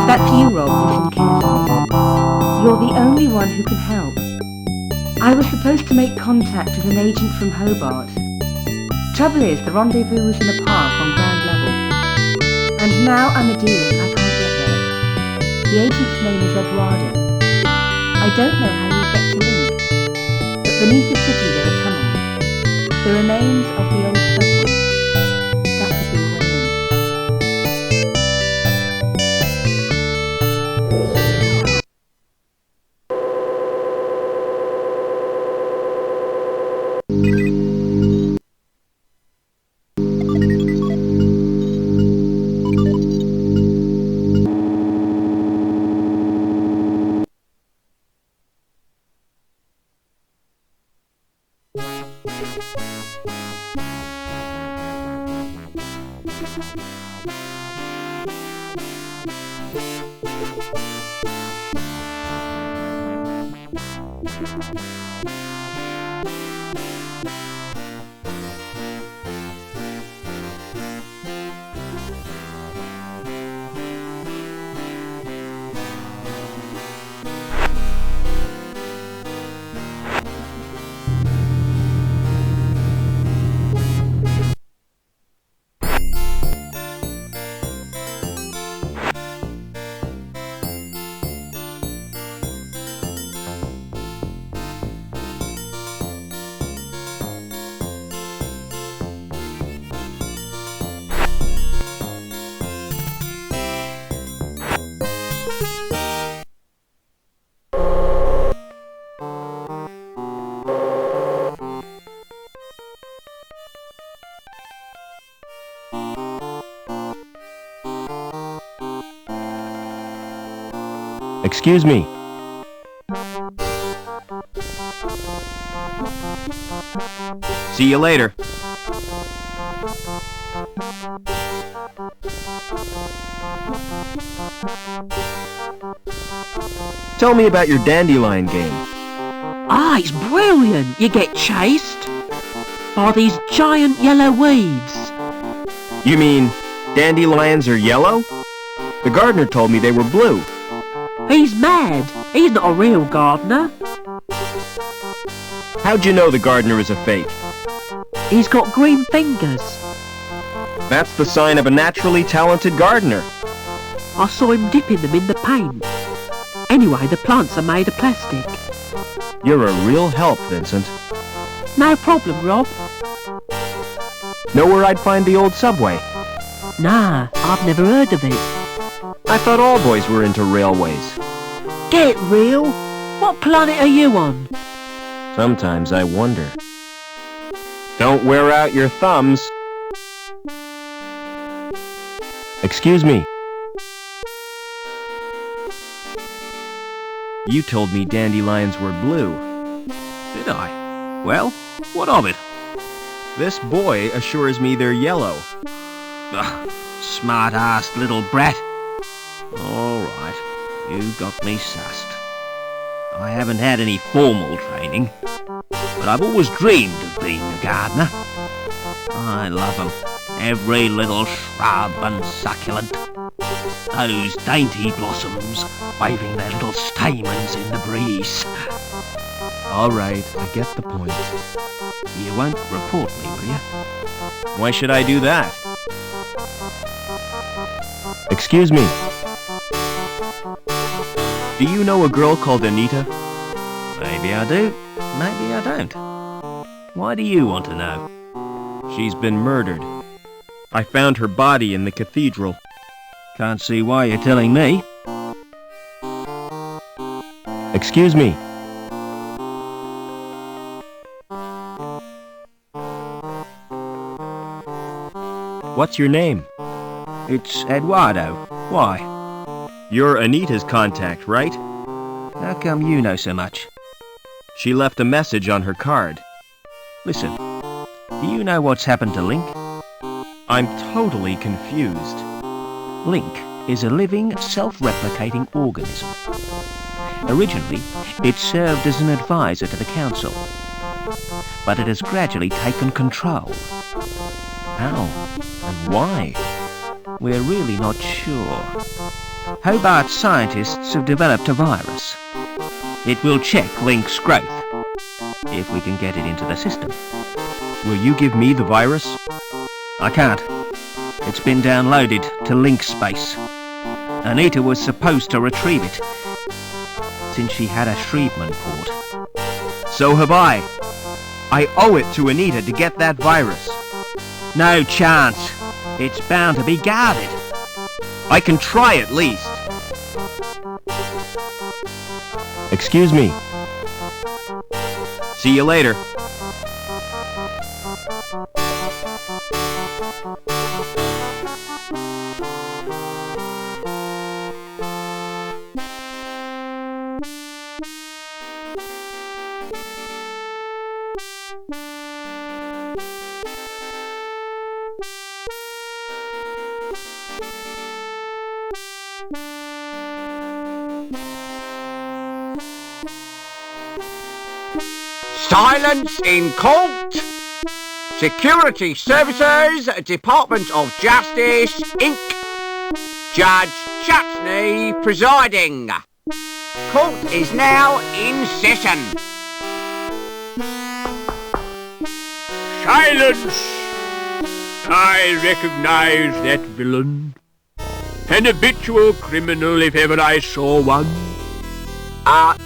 That's you, Rob, listen carefully. You're the only one who can help. I was supposed to make contact with an agent from Hobart. Trouble is, the rendezvous was in a park on ground level. And now I'm a dealer and I can't get there. The agent's name is Eduardo. I don't know how you'll get to Link, but beneath the city there are tunnels. The remains of the old subway. That could be the way in. Excuse me. See you later. Tell me about your dandelion game. Ah, it's brilliant. You get chased by these giant yellow weeds. You mean dandelions are yellow? The gardener told me they were blue. He's mad. He's not a real gardener. How'd you know the gardener is a fake? He's got green fingers. That's the sign of a naturally talented gardener. I saw him dipping them in the paint. Anyway, the plants are made of plastic. You're a real help, Vincent. No problem, Rob. Know where I'd find the old subway? Nah, I've never heard of it. I thought all boys were into railways. Get real? What planet are you on? Sometimes I wonder. Don't wear out your thumbs. Excuse me. You told me dandelions were blue. Did I? Well, what of it? This boy assures me they're yellow. Ugh, smart-assed little brat. All right, you got me sussed. I haven't had any formal training, but I've always dreamed of being a gardener. I love 'em, every little shrub and succulent. Those dainty blossoms waving their little stamens in the breeze. All right, I get the point. You won't report me, will you? Why should I do that? Excuse me. Do you know a girl called Anita? Maybe I do, maybe I don't. Why do you want to know? She's been murdered. I found her body in the cathedral. Can't see why you're telling me. Excuse me. What's your name? It's Eduardo. Why? You're Anita's contact, right? How come you know so much? She left a message on her card. Listen, do you know what's happened to Link? I'm totally confused. Link is a living, self-replicating organism. Originally, it served as an advisor to the council, but it has gradually taken control. How and why? We're really not sure. Hobart scientists have developed a virus. It will check Link's growth, if we can get it into the system. Will you give me the virus? I can't. It's been downloaded to Link space. Anita was supposed to retrieve it, since she had a Shrievman port. So have I. I owe it to Anita to get that virus. No chance. It's bound to be guarded. I can try at least. Excuse me. See you later. Silence in court. Security Services, Department of Justice, Inc. Judge Chutney presiding. Court is now in session. Silence! I recognize that villain. An habitual criminal if ever I saw one.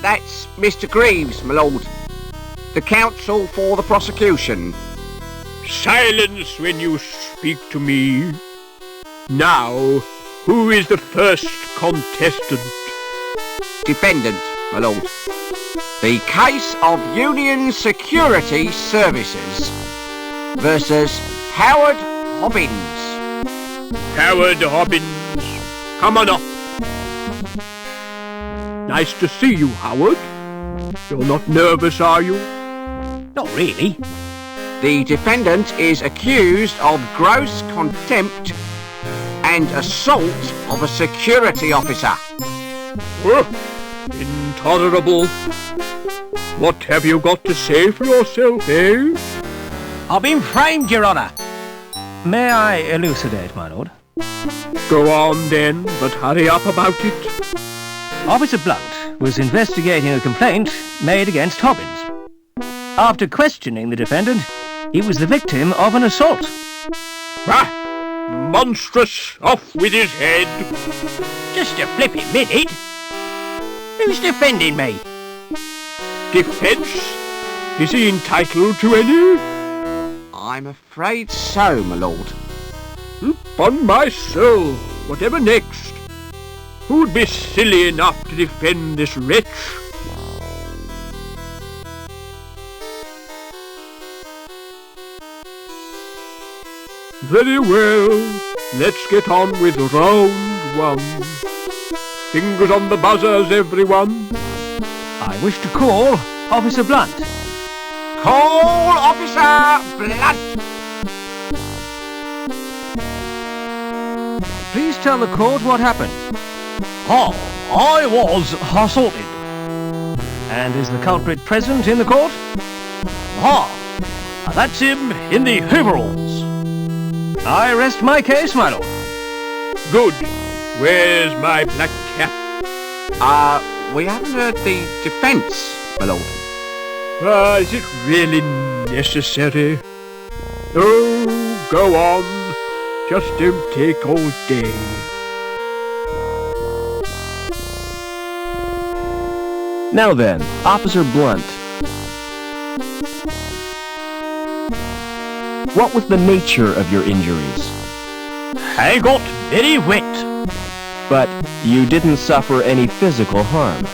That's Mr. Greaves, my lord. The counsel for the prosecution. Silence when you speak to me. Now, who is the first contestant? Defendant, my lord. The case of Union Security Services versus Howard Hobbins. Howard Hobbins, come on up. Nice to see you, Howard. You're not nervous, are you? Not really. The defendant is accused of gross contempt and assault of a security officer. Intolerable. What have you got to say for yourself, eh? I've been framed, Your Honour. May I elucidate, my lord? Go on then, but hurry up about it. Officer Blunt was investigating a complaint made against Hobbins. After questioning the defendant, he was the victim of an assault. Ah! Monstrous! Off with his head! Just a flipping minute. Who's defending me? Defence? Is he entitled to any? I'm afraid so, my lord. Upon my soul, whatever next? Who'd be silly enough to defend this wretch? Very well, let's get on with round one. Fingers on the buzzers, everyone. I wish to call Officer Blunt. Call Officer Blunt! Please tell the court what happened. I was assaulted. And is the culprit present in the court? That's him in the overalls. I rest my case, my lord. Good. Where's my black cap? We haven't heard the defence, my lord. Is it really necessary? Oh, go on. Just don't take all day. Now then, Officer Blunt. What was the nature of your injuries? I got very wet. But you didn't suffer any physical harm.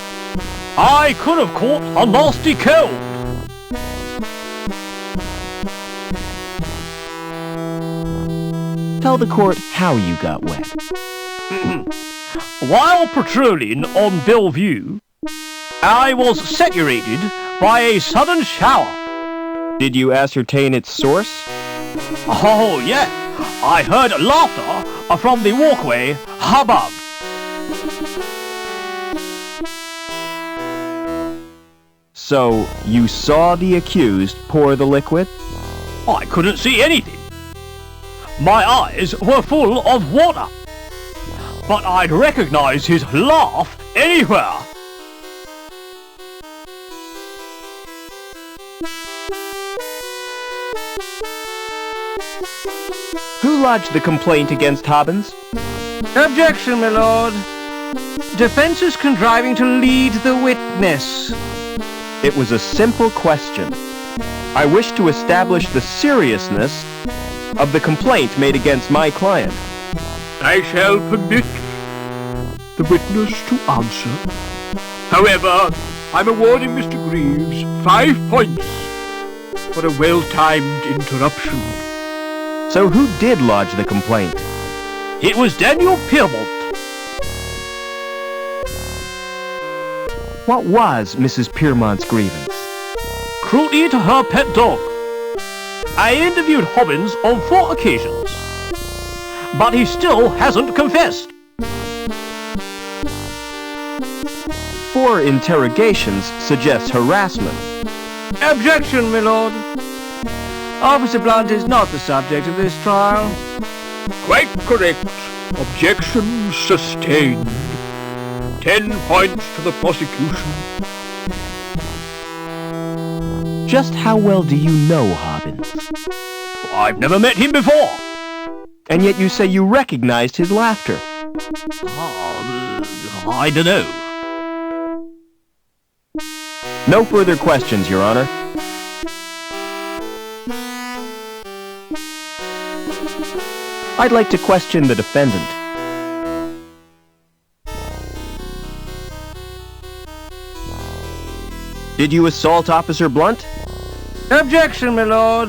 I could have caught a nasty cold. Tell the court how you got wet. While patrolling on Bellevue, I was saturated by a sudden shower. Did you ascertain its source? Oh, yeah. I heard laughter from the walkway above. So, you saw the accused pour the liquid? I couldn't see anything. My eyes were full of water. But I'd recognize his laugh anywhere. Who lodged the complaint against Hobbins? Objection, my lord. Defense is contriving to lead the witness. It was a simple question. I wish to establish the seriousness of the complaint made against my client. I shall permit the witness to answer. However, I'm awarding Mr. Greaves 5 points for a well-timed interruption. So who did lodge the complaint? It was Daniel Piermont. What was Mrs. Piermont's grievance? Cruelty to her pet dog. I interviewed Hobbins on 4 occasions, but he still hasn't confessed. 4 interrogations suggest harassment. Objection, my lord. Officer Blunt is not the subject of this trial. Quite correct. Objection sustained. 10 points to the prosecution. Just how well do you know Hobbins? I've never met him before. And yet you say you recognized his laughter. I don't know. No further questions, Your Honor. I'd like to question the defendant. Did you assault Officer Blunt? Objection, my lord.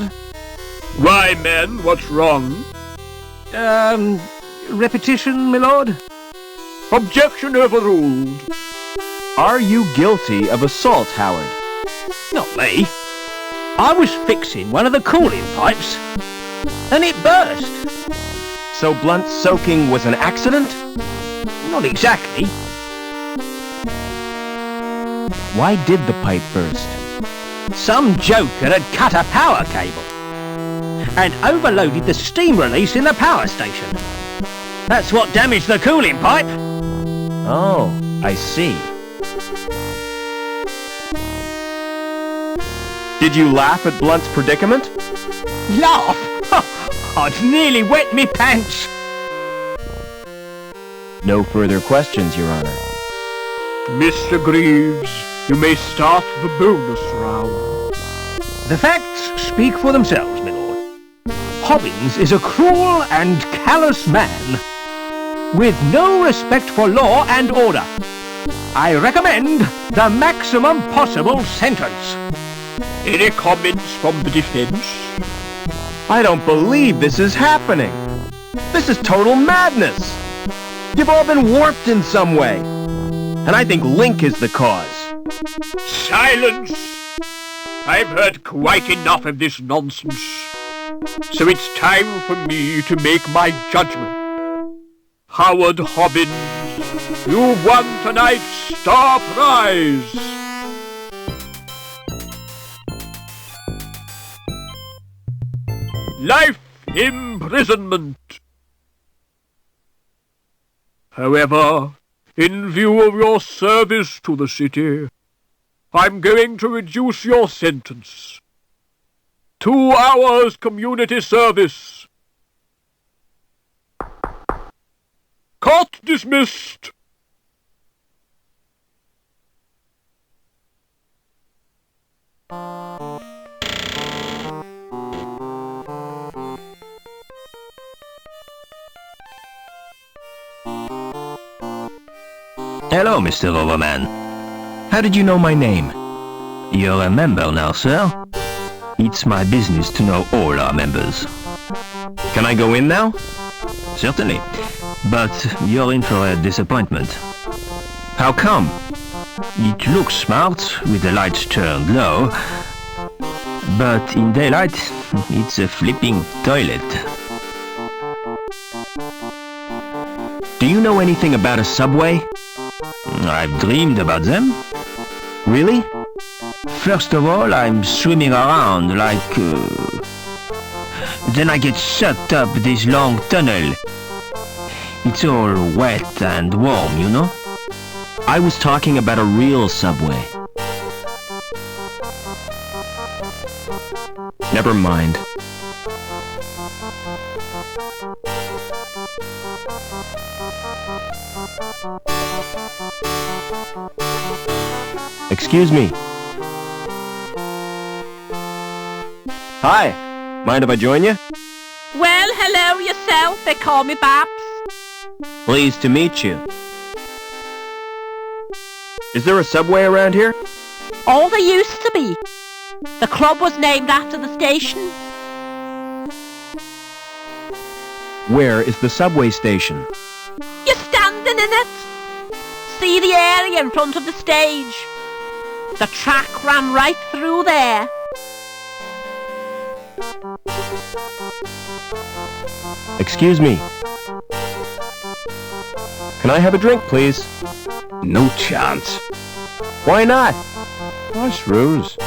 Why, men, what's wrong? Repetition, my lord? Objection overruled. Are you guilty of assault, Howard? Not me. I was fixing one of the cooling pipes, and it burst. So Blunt's soaking was an accident? Not exactly. Why did the pipe burst? Some joker had cut a power cable and overloaded the steam release in the power station. That's what damaged the cooling pipe. Oh, I see. Did you laugh at Blunt's predicament? Laugh? I'd nearly wet me pants. No further questions, Your Honor. Mr. Greaves, you may start the bonus round. The facts speak for themselves, my lord. Hobbins is a cruel and callous man, with no respect for law and order. I recommend the maximum possible sentence. Any comments from the defense? I don't believe this is happening. This is total madness. You've all been warped in some way. And I think Link is the cause. Silence! I've heard quite enough of this nonsense. So it's time for me to make my judgment. Howard Hobbins, you've won tonight's star prize! Life imprisonment. However, in view of your service to the city, I'm going to reduce your sentence. 2 hours community service. Court dismissed. Hello, Mr. Overman. How did you know my name? You're a member now, sir. It's my business to know all our members. Can I go in now? Certainly. But you're in for a disappointment. How come? It looks smart with the lights turned low, but in daylight, it's a flipping toilet. you know anything about a subway? I've dreamed about them. Really? First of all, I'm swimming around like... Then I get sucked up this long tunnel. It's all wet and warm, you know? I was talking about a real subway. Never mind. Excuse me. Hi. Mind if I join you? Well, hello yourself. They call me Babs. Pleased to meet you. Is there a subway around here? Oh, there used to be. The club was named after the station. Where is the subway station? You're standing in it. See the area in front of the stage. The track ran right through there. Excuse me. Can I have a drink, please? No chance. Why not? Nice ruse.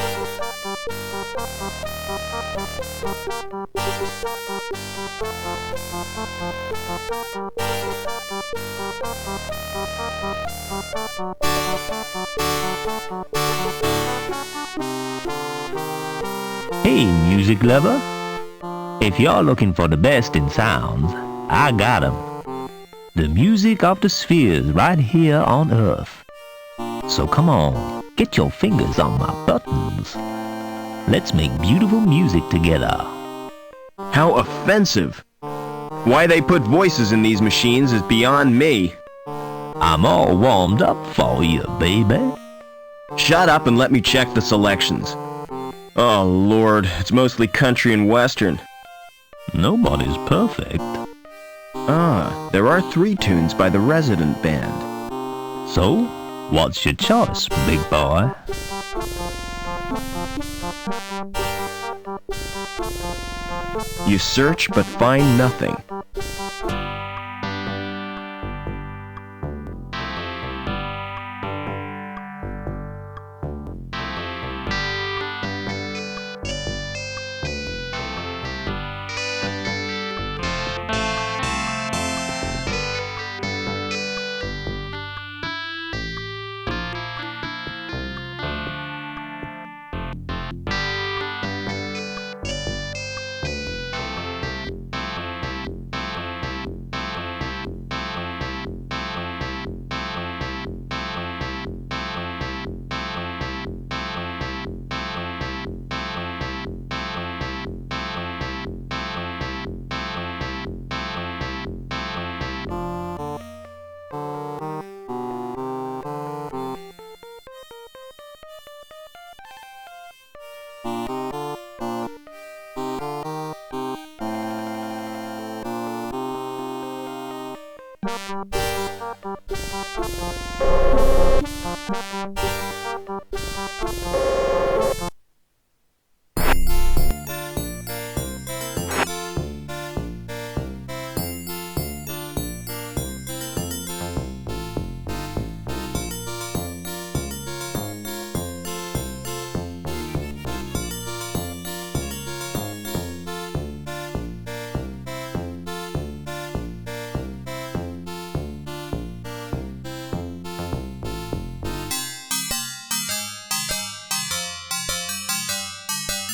Hey, music lover. If you're looking for the best in sounds, I got 'em. The music of the spheres right here on Earth. So come on, get your fingers on my buttons. Let's make beautiful music together. How offensive. Why they put voices in these machines is beyond me. I'm all warmed up for you, baby. Shut up and let me check the selections. Oh, Lord, it's mostly country and western. Nobody's perfect. Ah, there are 3 tunes by the resident band. So, what's your choice, big boy? You search but find nothing.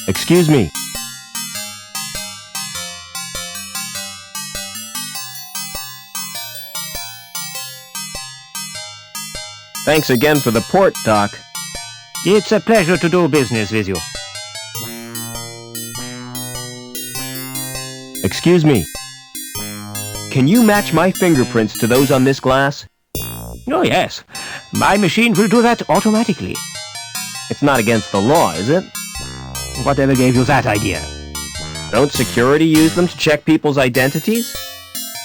Excuse me. Thanks again for the port, Doc. It's a pleasure to do business with you. Excuse me. Can you match my fingerprints to those on this glass? Oh, yes. My machine will do that automatically. It's not against the law, is it? Whatever gave you that idea? Don't security use them to check people's identities?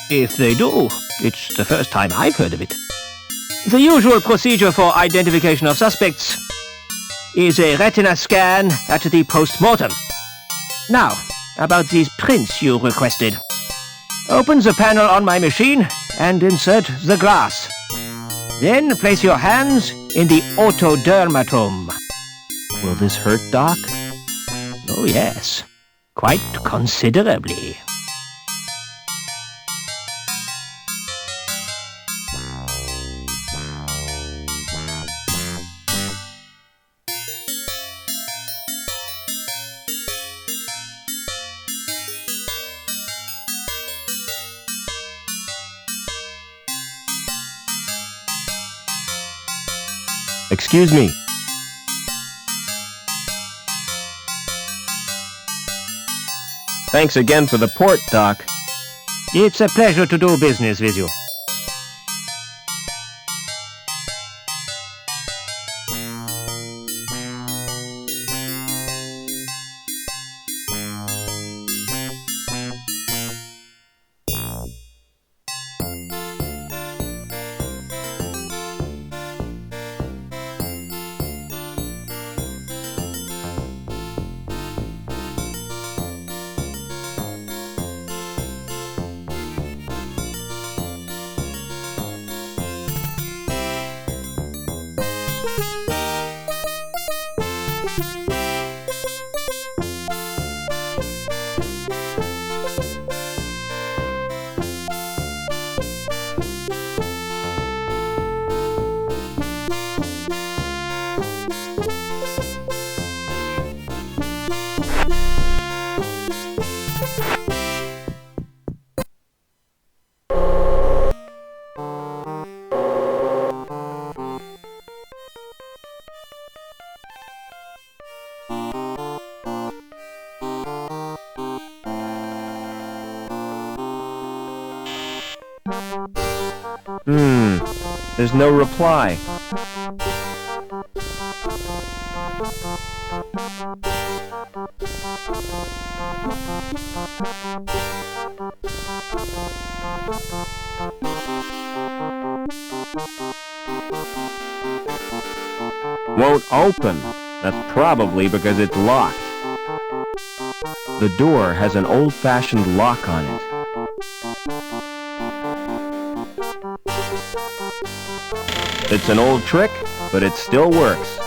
If they do, it's the first time I've heard of it. The usual procedure for identification of suspects is a retina scan at the post-mortem. Now, about these prints you requested. Open the panel on my machine and insert the glass. Then place your hands in the otodermatum. Will this hurt, Doc? Oh yes, quite considerably. Excuse me. Thanks again for the port, Doc. It's a pleasure to do business with you. There's no reply. Won't open. That's probably because it's locked. The door has an old-fashioned lock on it. It's an old trick, but it still works.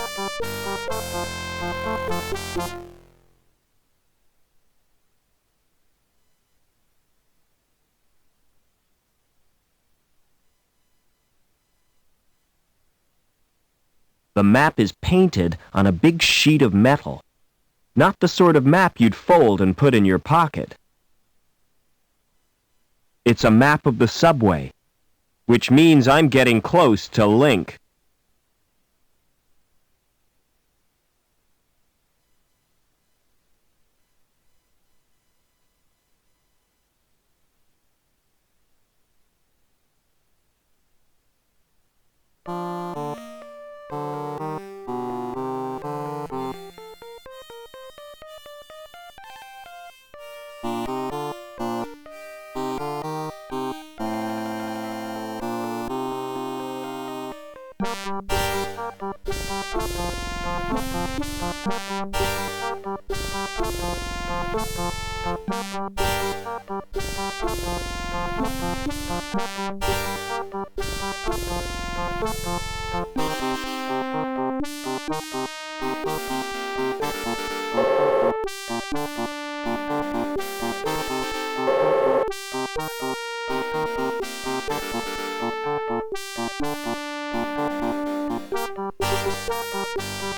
The map is painted on a big sheet of metal. Not the sort of map you'd fold and put in your pocket. It's a map of the subway, which means I'm getting close to Link.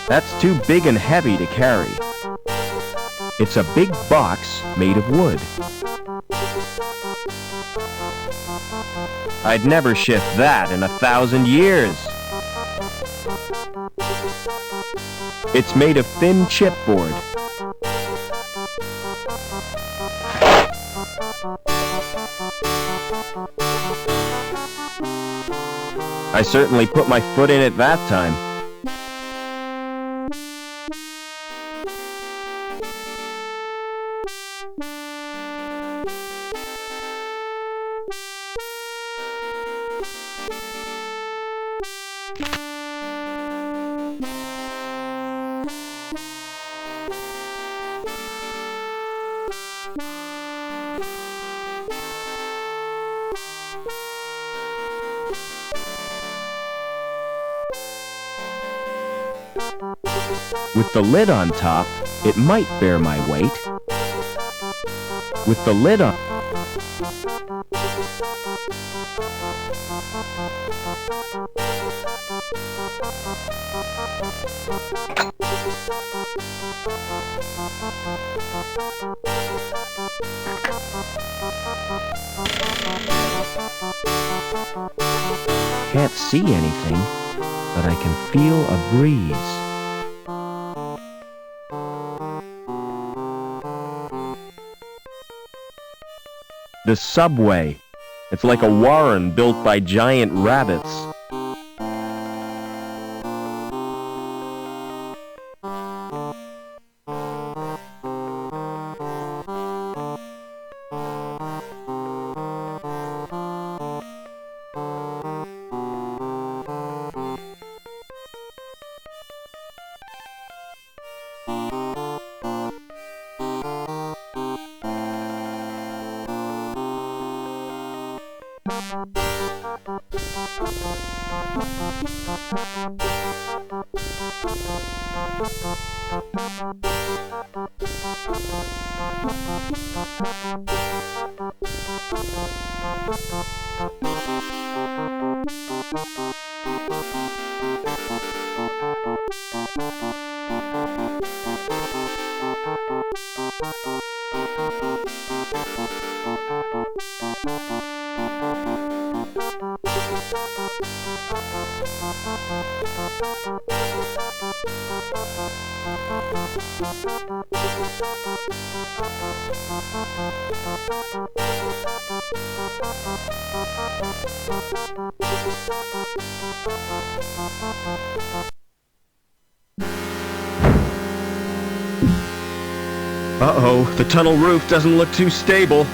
That's too big and heavy to carry. It's a big box made of wood. I'd never shift that in 1,000 years. It's made of thin chipboard. I certainly put my foot in it that time. With the lid on top, it might bear my weight. With the lid on... Can't see anything, but I can feel a breeze. The subway. It's like a warren built by giant rabbits. Uh-oh, the tunnel roof doesn't look too stable.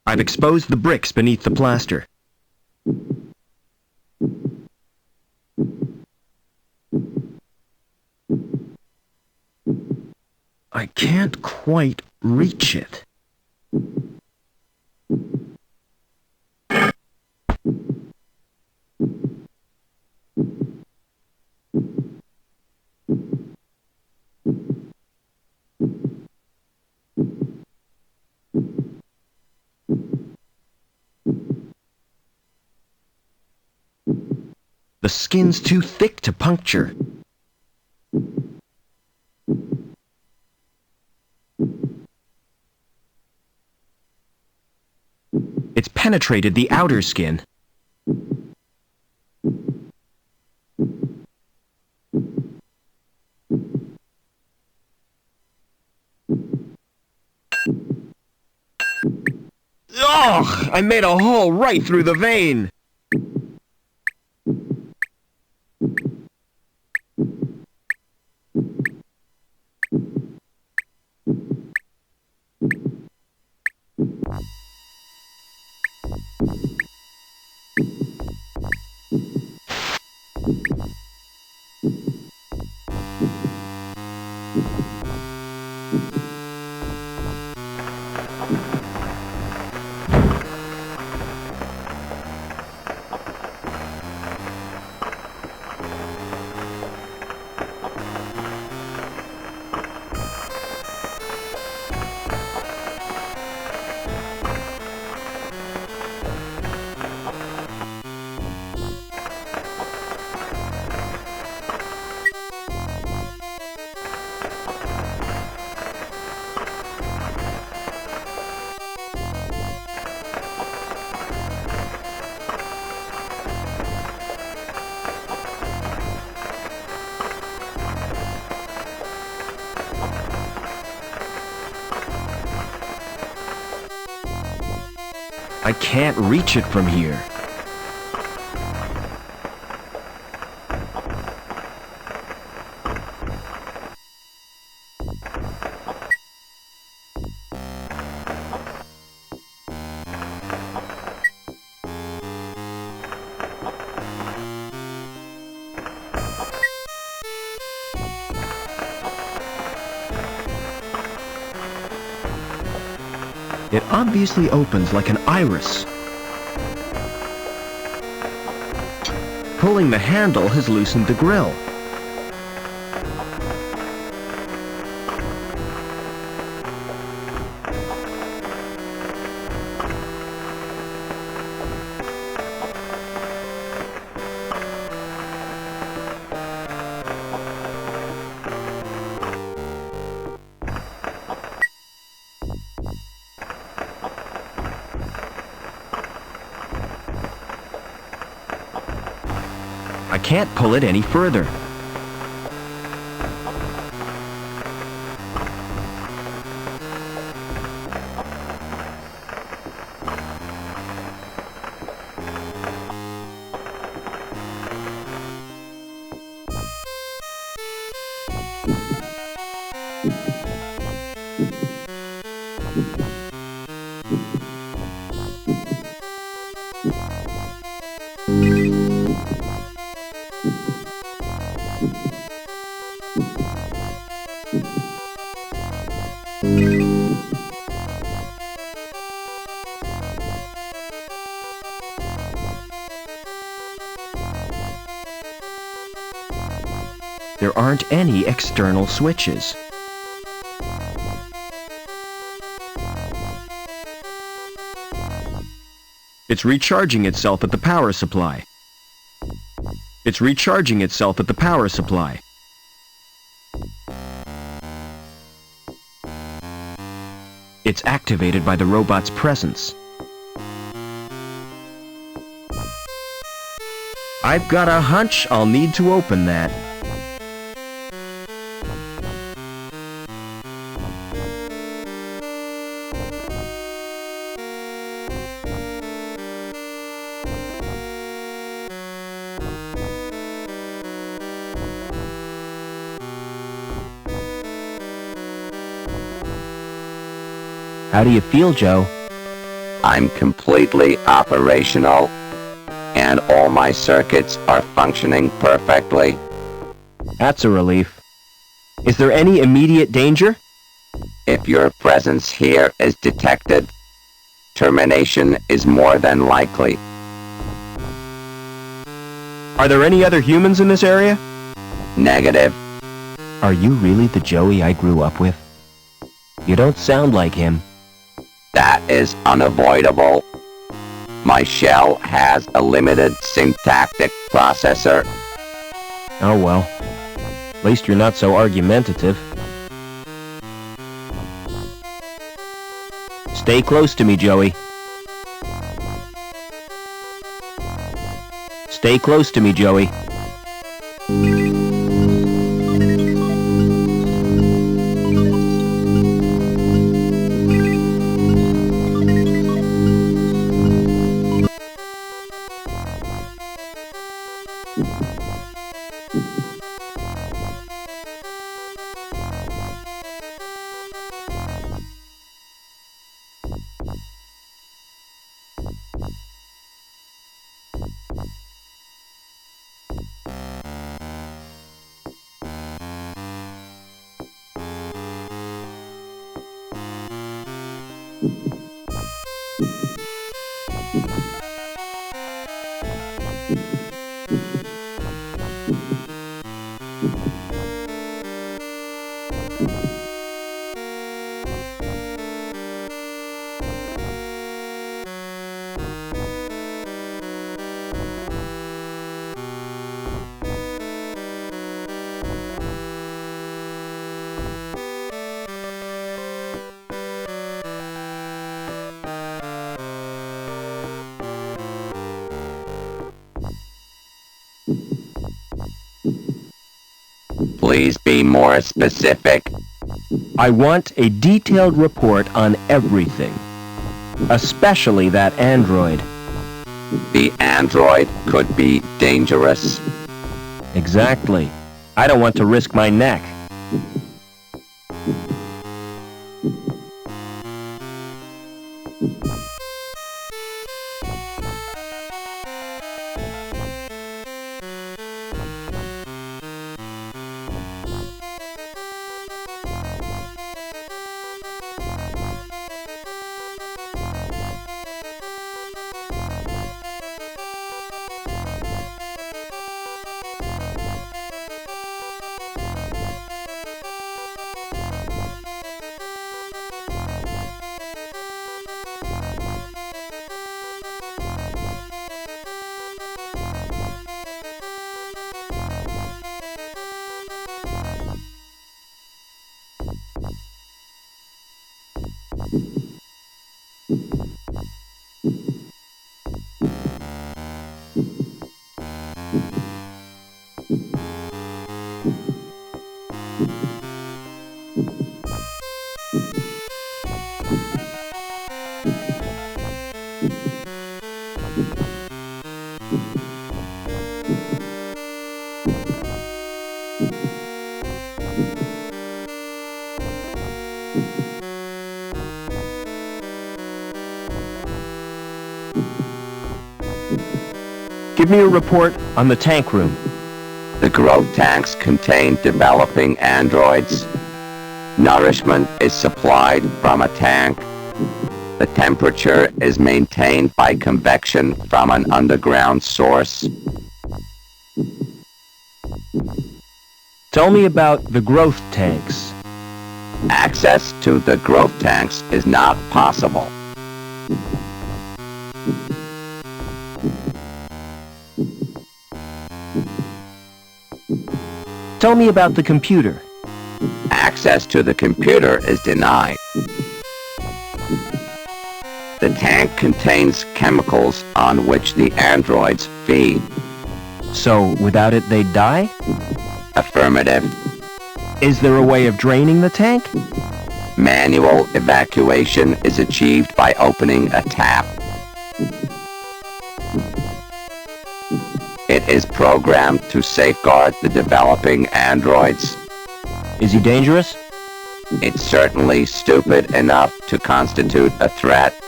I've exposed the bricks beneath the plaster. I can't quite reach it. The skin's too thick to puncture. It's penetrated the outer skin. Ugh! I made a hole right through the vein! I can't reach it from here. It obviously opens like an iris. Pulling the handle has loosened the grill. I can't pull it any further. There aren't any external switches. It's recharging itself at the power supply. It's recharging itself at the power supply. It's activated by the robot's presence. I've got a hunch I'll need to open that. How do you feel, Joe? I'm completely operational, and all my circuits are functioning perfectly. That's a relief. Is there any immediate danger? If your presence here is detected, termination is more than likely. Are there any other humans in this area? Negative. Are you really the Joey I grew up with? You don't sound like him. That is unavoidable. My shell has a limited syntactic processor. Oh well. At least you're not so argumentative. Stay close to me, Joey. Stay close to me, Joey. Please be more specific. I want a detailed report on everything. Especially that android. The android could be dangerous. Exactly. I don't want to risk my neck. Give me a report on the tank room. The growth tanks contain developing androids. Nourishment is supplied from a tank. The temperature is maintained by convection from an underground source. Tell me about the growth tanks. Access to the growth tanks is not possible. Tell me about the computer. Access to the computer is denied. The tank contains chemicals on which the androids feed. So, without it, they'd die? Affirmative. Is there a way of draining the tank? Manual evacuation is achieved by opening a tap. It is programmed to safeguard the developing androids. Is he dangerous? It's certainly stupid enough to constitute a threat.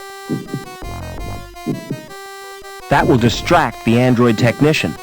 That will distract the android technician.